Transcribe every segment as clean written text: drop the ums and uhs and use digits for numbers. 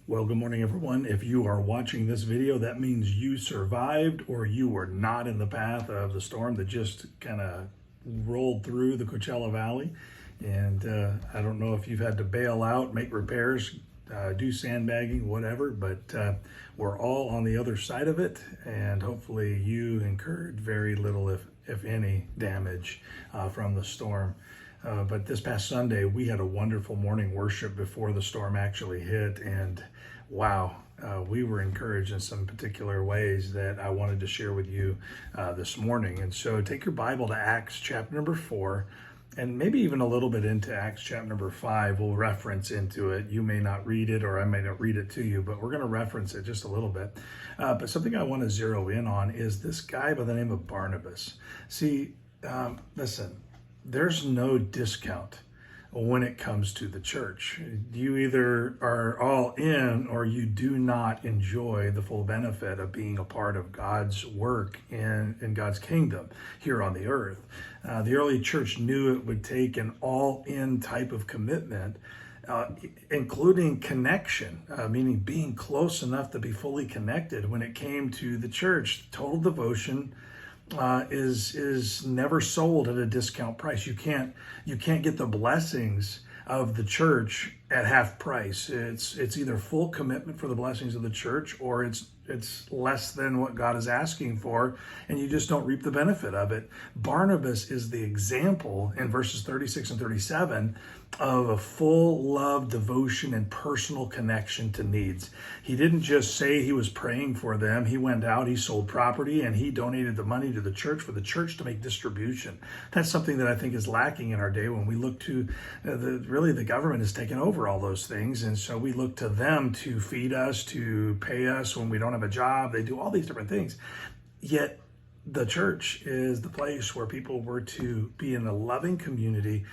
Well, good morning, everyone. If you are watching this video, that means you survived or you were not in the path of the storm that just kind of rolled through the Coachella Valley. And I don't know if you've had to bail out, make repairs, do sandbagging, whatever, but we're all on the other side of it. And hopefully you incurred very little, if any, damage from the storm. But this past Sunday, we had a wonderful morning worship before the storm actually hit. And wow, we were encouraged in some particular ways that I wanted to share with you this morning. And so take your Bible to Acts chapter number 4, and maybe even a little bit into Acts chapter number 5. We'll reference into it. You may not read it, or I may not read it to you, but we're going to reference it just a little bit. But something I want to zero in on is this guy by the name of Barnabas. See, listen, there's no discount when it comes to the church. You either are all in or you do not enjoy the full benefit of being a part of God's work in God's kingdom here on the earth. The early church knew it would take an all-in type of commitment, including connection, meaning being close enough to be fully connected when it came to the church. Total devotion is never sold at a discount price. You can't get the blessings of the church at half price. It's either full commitment for the blessings of the church, or it's less than what God is asking for, and you just don't reap the benefit of it. Barnabas is the example in verses 36 and 37 of a full love, devotion, and personal connection to needs. He didn't just say he was praying for them. He went out, he sold property, and he donated the money to the church for the church to make distribution. That's something that I think is lacking in our day when we look to, really the government has taken over all those things, and so we look to them to feed us, to pay us when we don't have a job. They do all these different things. Yet the church is the place where people were to be in a loving community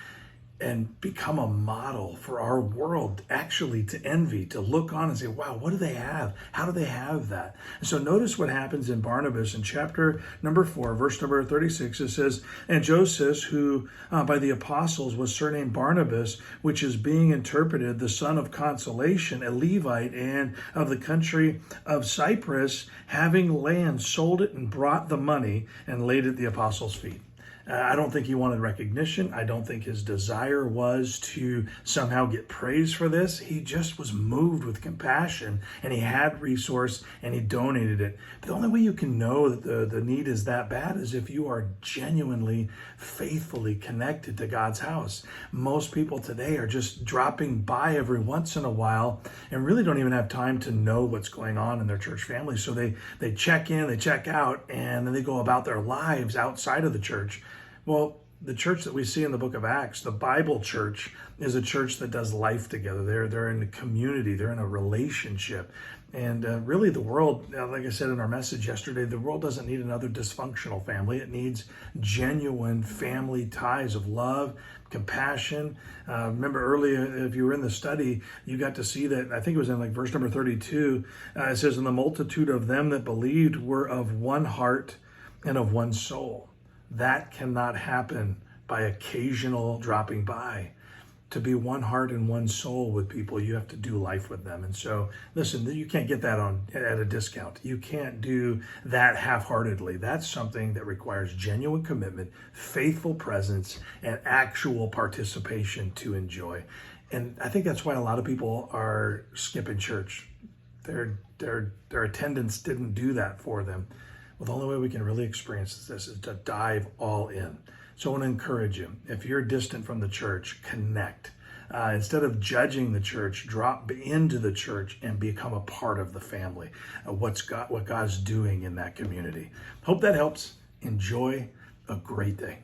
and become a model for our world actually to envy, to look on and say, wow, what do they have? How do they have that? And so notice what happens in Barnabas in chapter number 4, verse number 36. It says, and Joseph, who by the apostles was surnamed Barnabas, which is being interpreted the son of consolation, a Levite, and of the country of Cyprus, having land, sold it and brought the money and laid it at the apostles' feet. I don't think he wanted recognition. I don't think his desire was to somehow get praise for this. He just was moved with compassion, and he had resource, and he donated it. But the only way you can know that the need is that bad is if you are genuinely, faithfully connected to God's house. Most people today are just dropping by every once in a while and really don't even have time to know what's going on in their church family. So they check in, they check out, and then they go about their lives outside of the church. Well, the church that we see in the book of Acts, the Bible church, is a church that does life together. They're in a community. They're in a relationship. And really the world, like I said in our message yesterday, the world doesn't need another dysfunctional family. It needs genuine family ties of love, compassion. Remember earlier, if you were in the study, you got to see that, I think it was in like verse number 32, it says, and the multitude of them that believed were of one heart and of one soul. That cannot happen by occasional dropping by. To be one heart and one soul with people, you have to do life with them. And so, listen, you can't get that at a discount. You can't do that half-heartedly. That's something that requires genuine commitment, faithful presence, and actual participation to enjoy. And I think that's why a lot of people are skipping church. Their attendance didn't do that for them. Well, the only way we can really experience this is to dive all in. So I want to encourage you, if you're distant from the church, connect. Instead of judging the church, drop into the church and become a part of the family, what God's doing in that community. Hope that helps. Enjoy a great day.